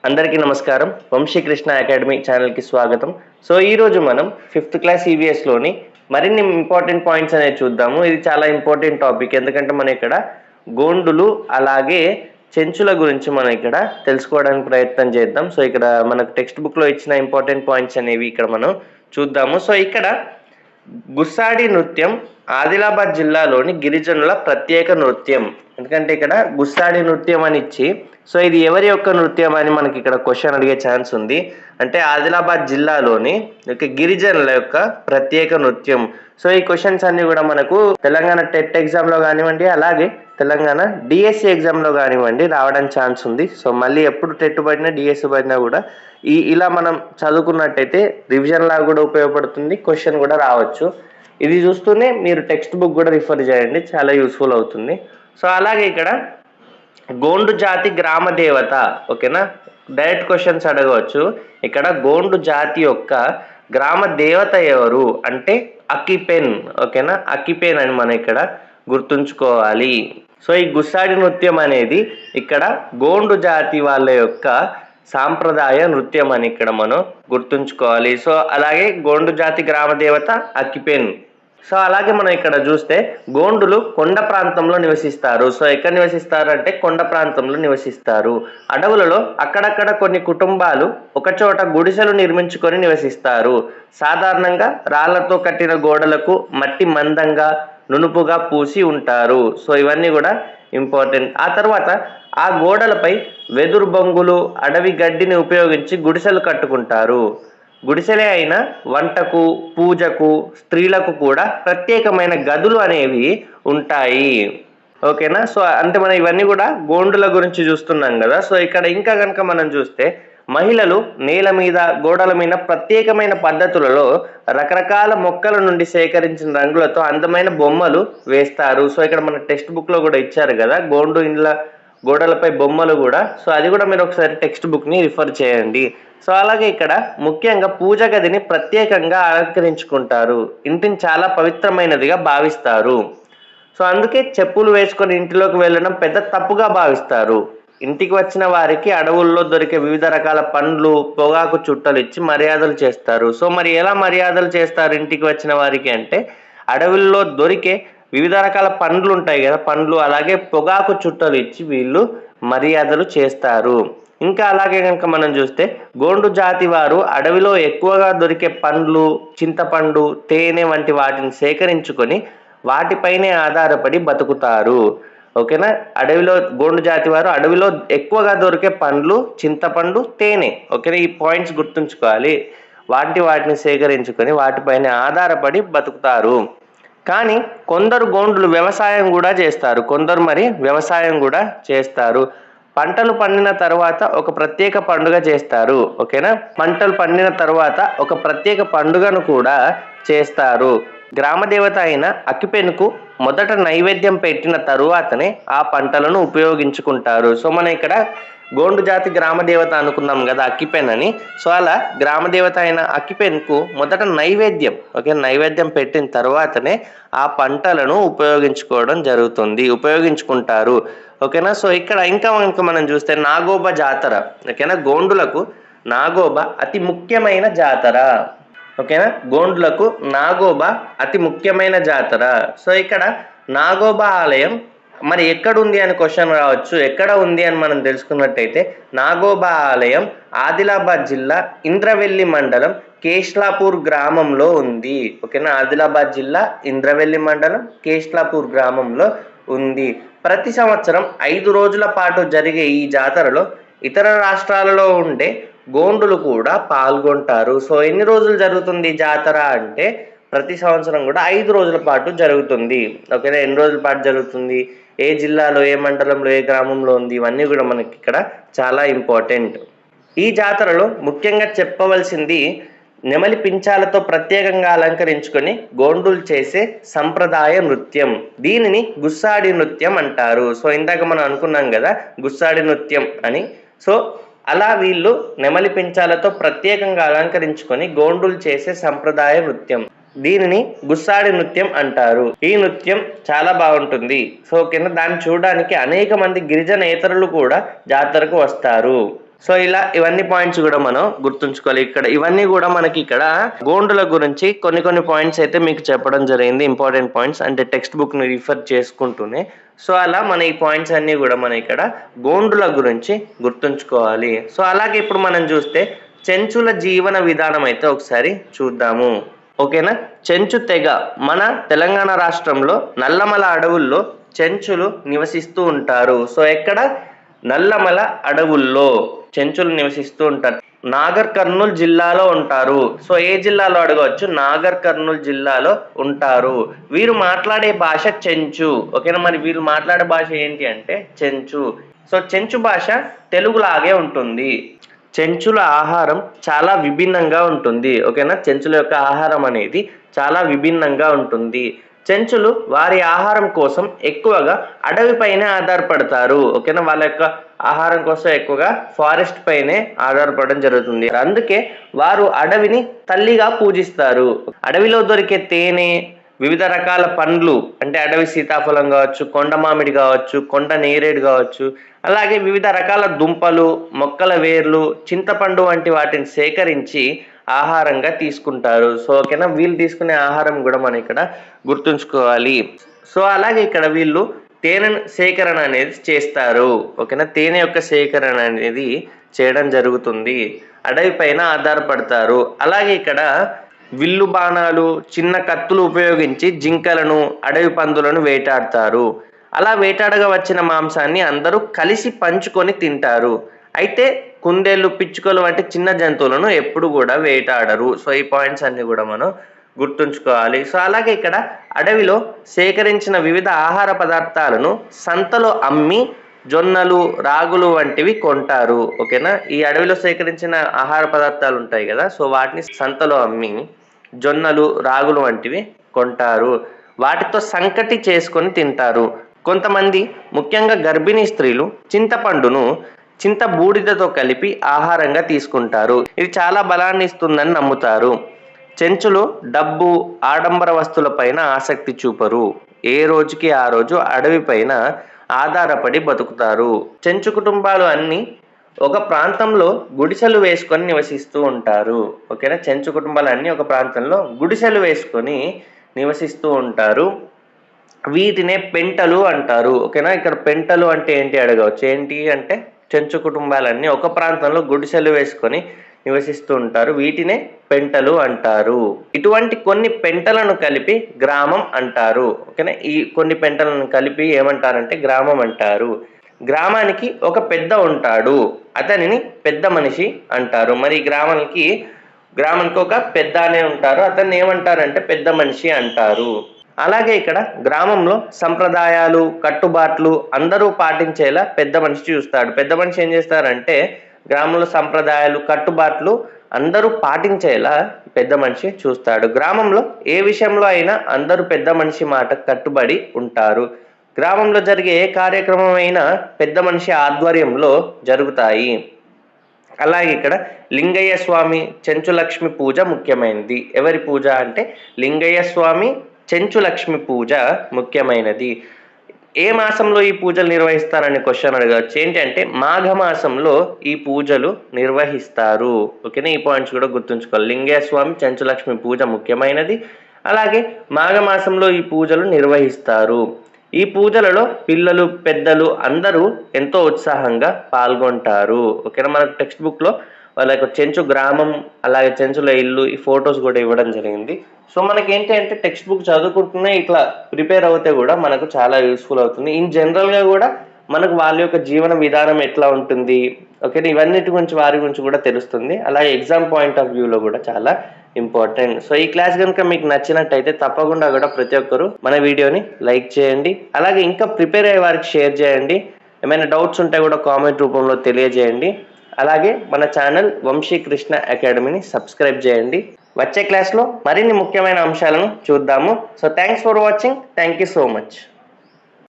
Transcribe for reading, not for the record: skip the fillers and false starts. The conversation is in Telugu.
అందరికీ నమస్కారం. వంశీకృష్ణ అకాడమీ ఛానల్కి స్వాగతం. సో ఈరోజు మనం 5th క్లాస్ ఈవీఎస్లోని మరిన్ని ఇంపార్టెంట్ పాయింట్స్ అనేది చూద్దాము. ఇది చాలా ఇంపార్టెంట్ టాపిక్, ఎందుకంటే మనం ఇక్కడ గోండులు అలాగే చెంచుల గురించి మనం ఇక్కడ తెలుసుకోవడానికి ప్రయత్నం చేద్దాం. సో ఇక్కడ మనకు టెక్స్ట్ బుక్లో ఇచ్చిన ఇంపార్టెంట్ పాయింట్స్ అనేవి ఇక్కడ మనం చూద్దాము. సో ఇక్కడ గుస్సాడి నృత్యం ఆదిలాబాద్ జిల్లాలోని గిరిజనుల ప్రత్యేక నృత్యం. ఎందుకంటే ఇక్కడ గుస్సాడి నృత్యం అని ఇచ్చి, సో ఇది ఎవరి యొక్క నృత్యం అని మనకి ఇక్కడ క్వశ్చన్ అడిగే ఛాన్స్ ఉంది. అంటే ఆదిలాబాద్ జిల్లాలోని గిరిజనుల యొక్క ప్రత్యేక నృత్యం. సో ఈ క్వశ్చన్స్ అన్ని కూడా మనకు తెలంగాణ టెట్ ఎగ్జామ్లో కానివ్వండి, అలాగే తెలంగాణ డిఎస్సి ఎగ్జామ్లో కానివ్వండి రావడానికి ఛాన్స్ ఉంది. సో మళ్ళీ ఎప్పుడు టెట్ పడినా డిఎస్సి పడినా కూడా ఇలా మనం చదువుకున్నట్టయితే రివిజన్ లాగా కూడా ఉపయోగపడుతుంది, క్వశ్చన్ కూడా రావచ్చు. ఇది చూస్తూనే మీరు టెక్స్ట్ బుక్ కూడా రిఫర్ చేయండి, చాలా యూస్ఫుల్ అవుతుంది. సో అలాగే ఇక్కడ గోండు జాతి గ్రామ దేవత, ఓకేనా, డైరెక్ట్ క్వశ్చన్స్ అడగవచ్చు. ఇక్కడ గోండు జాతి యొక్క గ్రామ దేవత ఎవరు అంటే అక్కిపెన్, ఓకేనా, అక్కిపెన్ అని మనం ఇక్కడ గుర్తుంచుకోవాలి. సో ఈ గుస్సాడి నృత్యం అనేది ఇక్కడ గోండు జాతి వాళ్ళ యొక్క సాంప్రదాయ నృత్యం అని ఇక్కడ మనం గుర్తుంచుకోవాలి. సో అలాగే గోండు జాతి గ్రామ దేవత అక్కిపెన్. సో అలాగే మనం ఇక్కడ చూస్తే గోండులు కొండ ప్రాంతంలో నివసిస్తారు. సో ఎక్కడ నివసిస్తారు అంటే కొండ ప్రాంతంలో నివసిస్తారు. అడవులలో అక్కడక్కడ కొన్ని కుటుంబాలు ఒకచోట గుడిసెలు నిర్మించుకొని నివసిస్తారు. సాధారణంగా రాళ్లతో కట్టిన గోడలకు మట్టి మందంగా నునుపుగా పూసి ఉంటారు. సో ఇవన్నీ కూడా ఇంపార్టెంట్. ఆ తర్వాత ఆ గోడలపై వెదురు బొంగులు, అడవి గడ్డిని ఉపయోగించి గుడిసెలు కట్టుకుంటారు. గుడిసెలే అయినా వంటకు, పూజకు, స్త్రీలకు కూడా ప్రత్యేకమైన గదులు అనేవి ఉంటాయి. ఓకేనా. సో అంటే మనం ఇవన్నీ కూడా గోండుల గురించి చూస్తున్నాం కదా. సో ఇక్కడ ఇంకా కనుక మనం చూస్తే మహిళలు నేల మీద, గోడల మీద ప్రత్యేకమైన పద్ధతులలో రకరకాల మొక్కల నుండి సేకరించిన రంగులతో అందమైన బొమ్మలు వేస్తారు. సో ఇక్కడ మన టెక్స్ట్ బుక్లో కూడా ఇచ్చారు కదా గోండు ఇండ్ల గోడలపై బొమ్మలు కూడా. సో అది కూడా మీరు ఒకసారి టెక్స్ట్ బుక్ని రిఫర్ చేయండి. సో అలాగే ఇక్కడ ముఖ్యంగా పూజ గదిని ప్రత్యేకంగా అలంకరించుకుంటారు. ఇంటిని చాలా పవిత్రమైనదిగా భావిస్తారు. సో అందుకే చెప్పులు వేసుకొని ఇంటిలోకి వెళ్ళడం పెద్ద తప్పుగా భావిస్తారు. ఇంటికి వచ్చిన వారికి అడవుల్లో దొరికే వివిధ రకాల పండ్లు, పొగాకు చుట్టలు ఇచ్చి మర్యాదలు చేస్తారు. సో మరి ఎలా మర్యాదలు చేస్తారు ఇంటికి వచ్చిన వారికి అంటే అడవుల్లో దొరికే వివిధ రకాల పండ్లు ఉంటాయి కదా, పండ్లు అలాగే పొగాకు చుట్టలు ఇచ్చి వీళ్ళు మర్యాదలు చేస్తారు. ఇంకా అలాగే కనుక మనం చూస్తే గోండు జాతి వారు అడవిలో ఎక్కువగా దొరికే పండ్లు, చింతపండు, తేనె వంటి వాటిని సేకరించుకొని వాటిపైనే ఆధారపడి బతుకుతారు. ఓకేనా. అడవిలో గోండు జాతి వారు అడవిలో ఎక్కువగా దొరికే పండ్లు, చింతపండు, తేనె, ఓకేనా, ఈ పాయింట్స్ గుర్తుంచుకోవాలి. వాటిని సేకరించుకొని వాటిపైన ఆధారపడి బతుకుతారు. కానీ కొందరు గోండులు వ్యవసాయం కూడా చేస్తారు. వ్యవసాయం కూడా చేస్తారు. పంటలు పండిన తర్వాత ఒక ప్రత్యేక పండుగ చేస్తారు. ఓకేనా. పంటలు పండిన తర్వాత ఒక ప్రత్యేక పండుగను కూడా చేస్తారు. గ్రామదేవత అయిన అక్కిపెన్కు మొదట నైవేద్యం పెట్టిన తరువాతనే ఆ పంటలను ఉపయోగించుకుంటారు. సో మనం ఇక్కడ గోండు జాతి గ్రామదేవత అనుకున్నాం కదా అక్కిపెన్ అని. సో అలా గ్రామదేవత అయిన అక్కిపెన్కు మొదట నైవేద్యం పెట్టిన తర్వాతనే ఆ పంటలను ఉపయోగించుకుంటారు. ఓకేనా. సో ఇక్కడ ఇంకా మనం చూస్తే నాగోబా జాతర, ఓకేనా, గోండులకు నాగోబా అతి ముఖ్యమైన జాతర. ఓకేనా. గోండులకు నాగోబా అతి ముఖ్యమైన జాతర. సో ఇక్కడ నాగోబా ఆలయం మరి ఎక్కడ ఉంది అని క్వశ్చన్ రావచ్చు. ఎక్కడ ఉంది అని మనం తెలుసుకున్నట్టయితే నాగోబా ఆలయం ఆదిలాబాద్ జిల్లా ఇంద్రవెల్లి మండలం కేష్లాపూర్ గ్రామంలో ఉంది. ఓకేనా. ఆదిలాబాద్ జిల్లా ఇంద్రవెల్లి మండలం కేష్లాపూర్ గ్రామంలో ఉంది. ప్రతి సంవత్సరం 5 రోజుల పాటు జరిగే ఈ జాతరలో ఇతర రాష్ట్రాలలో ఉండే గోండులు కూడా పాల్గొంటారు. సో ఎన్ని రోజులు జరుగుతుంది జాతర అంటే ప్రతి సంవత్సరం కూడా 5 రోజుల పాటు జరుగుతుంది. ఓకేనా. ఎన్ని రోజుల పాటు జరుగుతుంది, ఏ జిల్లాలో, ఏ మండలంలో, ఏ గ్రామంలో ఉంది, ఇవన్నీ కూడా మనకి ఇక్కడ చాలా ఇంపార్టెంట్. ఈ జాతరలో ముఖ్యంగా చెప్పవలసింది నెమలి పించాలతో ప్రత్యేకంగా అలంకరించుకొని గోండులు చేసే సంప్రదాయ నృత్యం. దీనిని గుస్సాడి నృత్యం అంటారు. సో ఇందాక మనం అనుకున్నాం కదా గుస్సాడి నృత్యం అని. సో అలా వీళ్ళు నెమలి పించాలతో ప్రత్యేకంగా అలంకరించుకొని గోండులు చేసే సంప్రదాయ నృత్యం, దీనిని గుస్సాడి నృత్యం అంటారు. ఈ నృత్యం చాలా బాగుంటుంది. సో కింద దాన్ని చూడడానికి అనేక మంది గిరిజనేతరులు కూడా జాతరకు వస్తారు. సో ఇలా ఇవన్నీ పాయింట్స్ కూడా మనం గుర్తుంచుకోవాలి. ఇక్కడ ఇవన్నీ కూడా మనకి ఇక్కడ గోండుల గురించి కొన్ని పాయింట్స్ అయితే మీకు చెప్పడం జరిగింది, ఇంపార్టెంట్ పాయింట్స్, అంటే టెక్స్ట్ బుక్ ని రిఫర్ చేసుకుంటూనే. సో అలా మన ఈ పాయింట్స్ అన్ని కూడా మనం ఇక్కడ గోండుల గురించి గుర్తుంచుకోవాలి. సో అలాగే ఇప్పుడు మనం చూస్తే చెంచుల జీవన విధానం అయితే ఒకసారి చూద్దాము. ఓకేనా. చెంచు తెగ మన తెలంగాణ రాష్ట్రంలో నల్లమల అడవుల్లో చెంచులు నివసిస్తూ ఉంటారు. సో ఎక్కడ? నల్లమల అడవుల్లో చెంచులు నివసిస్తూ ఉంటారు. నాగర్ కర్నూల్ జిల్లాలో ఉంటారు. సో ఏ జిల్లాలో అడగవచ్చు? నాగర్ కర్నూల్ జిల్లాలో ఉంటారు. వీరు మాట్లాడే భాష చెంచు. ఓకేనా. మరి వీళ్ళు మాట్లాడే భాష ఏంటి అంటే చెంచు. సో చెంచు భాష తెలుగులాగే ఉంటుంది. చెంచుల ఆహారం చాలా విభిన్నంగా ఉంటుంది. ఓకేనా. చెంచుల యొక్క ఆహారం అనేది చాలా విభిన్నంగా ఉంటుంది. చెంచులు వారి ఆహారం కోసం ఎక్కువగా అడవిపైనే ఆధారపడతారు. ఓకేనా. వాళ్ళ యొక్క ఆహారం కోసం ఎక్కువగా ఫారెస్ట్ పైనే ఆధారపడడం జరుగుతుంది. అందుకే వారు అడవిని తల్లిగా పూజిస్తారు. అడవిలో దొరికే తేనె, వివిధ రకాల పండ్లు, అంటే అడవి సీతాఫలం కావచ్చు, కొండ మామిడి కావచ్చు, కొండ నేరేడు కావచ్చు, అలాగే వివిధ రకాల దుంపలు, మొక్కల వేర్లు, చింతపండు వంటి వాటిని సేకరించి ఆహారంగా తీసుకుంటారు. సో ఓకేనా. వీళ్ళు తీసుకునే ఆహారం కూడా మనం ఇక్కడ గుర్తుంచుకోవాలి. సో అలాగే ఇక్కడ వీళ్ళు తేనె సేకరణ అనేది చేస్తారు. ఓకేనా. తేనె యొక్క సేకరణ అనేది చేయడం జరుగుతుంది. అడవి పైన ఆధారపడతారు. అలాగే ఇక్కడ విల్లు బాణాలు, చిన్న కత్తులు ఉపయోగించి జింకలను, అడవి పందులను వేటాడతారు. అలా వేటాడగా వచ్చిన మాంసాన్ని అందరూ కలిసి పంచుకొని తింటారు. అయితే కుందేళ్ళు, పిచ్చుకలు వంటి చిన్న జంతువులను ఎప్పుడు కూడా వేటాడరు. సో ఈ పాయింట్స్ అన్ని కూడా మనం గుర్తుంచుకోవాలి. సో అలాగే ఇక్కడ అడవిలో సేకరించిన వివిధ ఆహార పదార్థాలను సంతలో అమ్మి జొన్నలు, రాగులు వంటివి కొంటారు. ఓకేనా. ఈ అడవిలో సేకరించిన ఆహార పదార్థాలు ఉంటాయి కదా, సో వాటిని సంతలో అమ్మి జొన్నలు, రాగులు వంటివి కొంటారు. వాటితో సంకటి చేసుకొని తింటారు. కొంతమంది, ముఖ్యంగా గర్భిణీ స్త్రీలు, చింతపండును చింత బూడిదతో కలిపి ఆహారంగా తీసుకుంటారు. ఇది చాలా బలాన్ని ఇస్తుందని నమ్ముతారు. చెంచులు డబ్బు, ఆడంబర వస్తువులపైన ఆసక్తి చూపరు. ఏ రోజుకి ఆ రోజు అడవి పైన ఆధారపడి బతుకుతారు. చెంచు కుటుంబాలు అన్ని ఒక ప్రాంతంలో గుడిసెలు వేసుకొని నివసిస్తూ ఉంటారు. ఓకేనా. చెంచు కుటుంబాలు అన్ని ఒక ప్రాంతంలో గుడిసెలు వేసుకొని నివసిస్తూ ఉంటారు. వీటినే పెంటలు అంటారు. ఓకేనా. ఇక్కడ పెంటలు అంటే ఏంటి అడగవచ్చు. ఏంటి అంటే చెంచు కుటుంబాలన్నీ ఒక ప్రాంతంలో గుడిసెలు వేసుకొని నివసిస్తూ ఉంటారు. వీటినే పెంటలు అంటారు. ఇటువంటి కొన్ని పెంటలను కలిపి గ్రామం అంటారు. ఓకేనా. ఈ కొన్ని పెంటలను కలిపి ఏమంటారంటే గ్రామం అంటారు. గ్రామానికి ఒక పెద్ద ఉంటాడు, అతనిని పెద్ద మనిషి అంటారు. మరి గ్రామానికి ఒక పెద్ద అనే ఉంటారు, అతన్ని ఏమంటారంటే పెద్ద మనిషి అంటారు. అలాగే ఇక్కడ గ్రామంలో సంప్రదాయాలు, కట్టుబాట్లు అందరూ పాటించేలా పెద్ద మనిషి చూస్తాడు. పెద్ద మనిషి ఏం చేస్తారంటే గ్రామంలో సంప్రదాయాలు, కట్టుబాట్లు అందరూ పాటించేలా పెద్ద మనిషి చూస్తాడు. గ్రామంలో ఏ విషయంలో అయినా అందరూ పెద్ద మనిషి మాట కట్టుబడి ఉంటారు. గ్రామంలో జరిగే ఏ కార్యక్రమం అయినా పెద్ద మనిషి ఆధ్వర్యంలో జరుగుతాయి. అలాగే ఇక్కడ లింగయ్య స్వామి చెంచు లక్ష్మి పూజ ముఖ్యమైనది. ఎవరి పూజ అంటే లింగయ్య స్వామి చెంచు లక్ష్మి పూజ ముఖ్యమైనది. ఏ మాసంలో ఈ పూజలు నిర్వహిస్తారని క్వశ్చన్ అడగవచ్చు. ఏంటి అంటే మాఘమాసంలో ఈ పూజలు నిర్వహిస్తారు. ఓకేనా. ఈ పాయింట్స్ కూడా గుర్తుంచుకోవాలి. లింగయ్య స్వామి చెంచు లక్ష్మి పూజ ముఖ్యమైనది. అలాగే మాఘమాసంలో ఈ పూజలు నిర్వహిస్తారు. ఈ పూజలలో పిల్లలు, పెద్దలు అందరూ ఎంతో ఉత్సాహంగా పాల్గొంటారు. ఓకేనా. మనకు టెక్స్ట్ బుక్లో వాళ్ళ యొక్క చెంచు గ్రామం, అలాగే చెంచుల ఇల్లు, ఈ ఫొటోస్ కూడా ఇవ్వడం జరిగింది. సో మనకి ఏంటి అంటే టెక్స్ట్ బుక్ చదువుకుంటూనే ఇట్లా ప్రిపేర్ అవుతే కూడా మనకు చాలా యూస్ఫుల్ అవుతుంది. ఇన్ జనరల్గా కూడా మనకు వాళ్ళ యొక్క జీవన విధానం ఎట్లా ఉంటుంది, ఓకేనా, ఇవన్నిటి గురించి వారి గురించి కూడా తెలుస్తుంది. అలాగే ఎగ్జామ్ పాయింట్ ఆఫ్ వ్యూలో కూడా చాలా ఇంపార్టెంట్. సో ఈ క్లాస్ కనుక మీకు నచ్చినట్టయితే తప్పకుండా కూడా ప్రతి ఒక్కరు మన వీడియోని లైక్ చేయండి. అలాగే ఇంకా ప్రిపేర్ అయ్యే వారికి షేర్ చేయండి. ఏమైనా డౌట్స్ ఉంటే కూడా కామెంట్ రూపంలో తెలియజేయండి. అలాగే మన ఛానల్ వంశీ కృష్ణ అకాడమీని సబ్స్క్రైబ్ చేయండి. వచ్చే క్లాస్లో మరిన్ని ముఖ్యమైన అంశాలను చూద్దాము. So thanks for watching. Thank you so much.